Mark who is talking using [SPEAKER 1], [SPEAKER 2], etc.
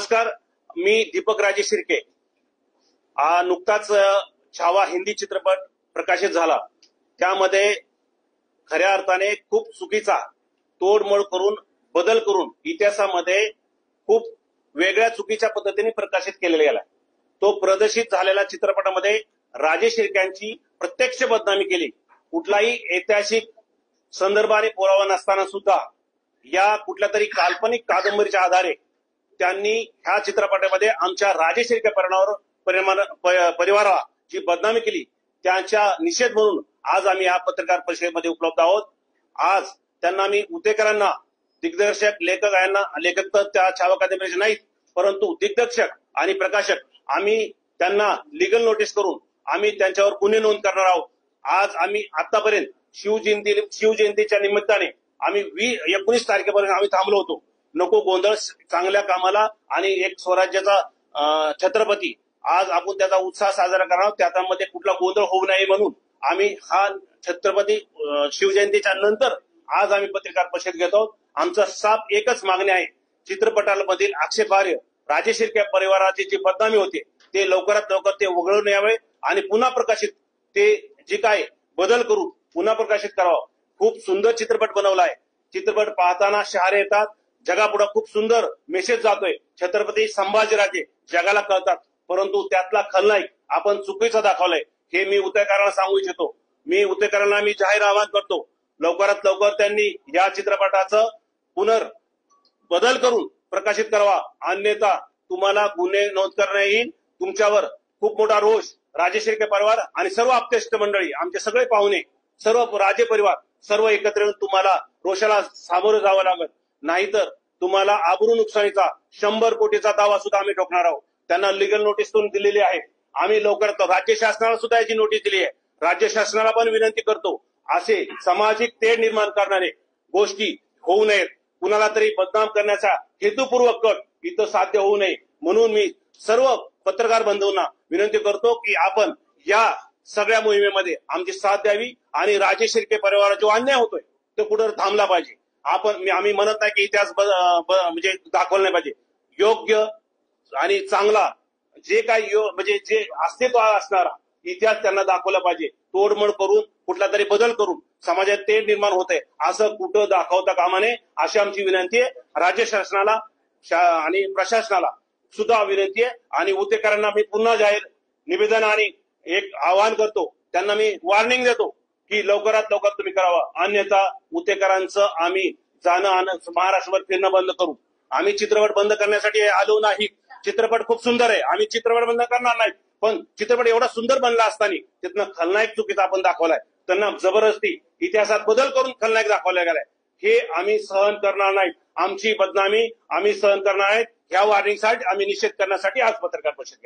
[SPEAKER 1] नमस्कार, मी दीपक राजे शिर्के। नुकताच छावा हिंदी चित्रपट प्रकाशित झाला। त्यामध्ये खऱ्या अर्थाने खूप चुकीचा तोडमोड करून बदल करून इतिहासामध्ये खूप वेगळ्या चुकीच्या पद्धतीने प्रकाशित केलेला गेला। तो प्रदर्शित झालेल्या चित्रपटामध्ये राजे शिर्क्यांची प्रत्यक्ष बदनामी केली। कुठलाही ऐतिहासिक संदर्भ आणि पुरावा नसताना सुद्धा या कुठल्या तरी काल्पनिक कादंबरीच्या आधारे त्यांनी ह्या चित्रपटामध्ये आमच्या राजे शिर्के परिवाराची बदनामी केली। त्यांच्या निषेध म्हणून आज आम्ही या पत्रकार परिषदेमध्ये उपलब्ध आहोत। आज त्यांना मी उतेकरांना दिग्दर्शक लेखक तर त्या छावा कादंबरीचे नाहीत, परंतु दिग्दर्शक आणि प्रकाशक आम्ही त्यांना लीगल नोटीस करून आम्ही त्यांच्यावर गुन्हे नोंद करणार आहोत। आज आम्ही आतापर्यंत शिवजयंतीच्या निमित्ताने आम्ही 19 तारखेपर्यंत आम्ही थांबलो होतो। नको गोंधळ, चांगल्या कामाला आणि एक स्वराज्याचा छत्रपती आज आपण त्याचा उत्साह साजरा करणार, त्यामध्ये कुठला गोंधळ होऊ नये म्हणून आम्ही हा छत्रपती शिवजयंतीच्या नंतर आज आम्ही पत्रकार परिषद घेत आहोत। आमचा साफ एकच मागणी आहे, चित्रपटामधील आक्षेपार्ह राजे शिर्के परिवाराची जी बदनामी होते ते लवकरात लवकर ते वगळून यावे आणि पुन्हा प्रकाशित ते जे काय बदल करून पुन्हा प्रकाशित करावं। खूप सुंदर चित्रपट बनवला आहे। चित्रपट पाहताना शहारे येतात, जगापुढे खूप सुंदर मेसेज जातोय। छत्रपती संभाजीराजे जगाला कळतात, परंतु त्यातला खलनायक आपण चुकीचा दाखवलाय हे मी उतेकरांना सांगू इच्छितो। मी उतेकरांना जाहीर आवाहन करतो, लवकरात लवकर त्यांनी या चित्रपटाचं बदल करून प्रकाशित करावा, अन्यथा तुम्हाला गुन्हे नोंद करण्यात येईल। तुमच्यावर खूप मोठा रोष राजे शिर्के परिवार आणि सर्व आप्तेष्ट मंडळी, आमचे सगळे पाहुणे, सर्व राजे परिवार सर्व एकत्र येऊन तुम्हाला रोषाला सामोरं जावं लागेल, नाहीतर तुम्हाला आबरू नुकसानीचा 100 कोटीचा दावा सुद्धा आम्ही ठोकणार आहोत। त्यांना लीगल नोटीस दिलेली आहे। आम्ही लवकरात राज्य शासनाला सुद्धा याची नोटीस दिली आहे। राज्य शासनाला पण विनंती करतो, असे सामाजिक तेढ निर्माण करणारे गोष्टी होऊ नयेत। कुणाला तरी बदनाम करण्याचा हेतुपूर्वक कट इथं साध्य होऊ नये म्हणून मी सर्व पत्रकार बंधूंना विनंती करतो की आपण या सगळ्या मोहिमेमध्ये आमची साथ द्यावी आणि राजे शिर्के परिवाराला जो अन्याय होतोय तो कुठं थांबला पाहिजे। आम्ही म्हणत नाही की इतिहास म्हणजे दाखवला नाही पाहिजे, योग्य आणि चांगला जे काही म्हणजे जे अस्तित्व असणारा इतिहास त्यांना दाखवला पाहिजे। तोडमोड करून कुठला तरी बदल करून समाजात तेढ निर्माण होते असं कुठं दाखवता कामा नये, अशी आमची विनंती आहे। राज्य शासनाला आणि प्रशासनाला सुद्धा विनंती आहे आणि उतेकरांना मी पुन्हा जाहीर निवेदन आणि एक आवाहन करतो, त्यांना मी वॉर्निंग देतो की लवकरात लवकर तुम्ही करावा, अन्यथा उतेकरांचं आम्ही जाणं महाराष्ट्रभर फिरणं बंद करू। आम्ही चित्रपट बंद करण्यासाठी आलो नाही। चित्रपट खूप सुंदर आहे, आम्ही चित्रपट बंद करणार नाही, पण चित्रपट एवढा सुंदर बनला असताना तिथनं खलनायक चुकीचा आपण दाखवलाय, त्यांना जबरदस्ती इतिहासात बदल करून खलनायक दाखवला गेलाय, हे आम्ही सहन करणार नाही। आमची बदनामी आम्ही सहन करणार आहेत। ह्या वॉर्निंगसाठी आम्ही निषेध करण्यासाठी आज पत्रकार परिषद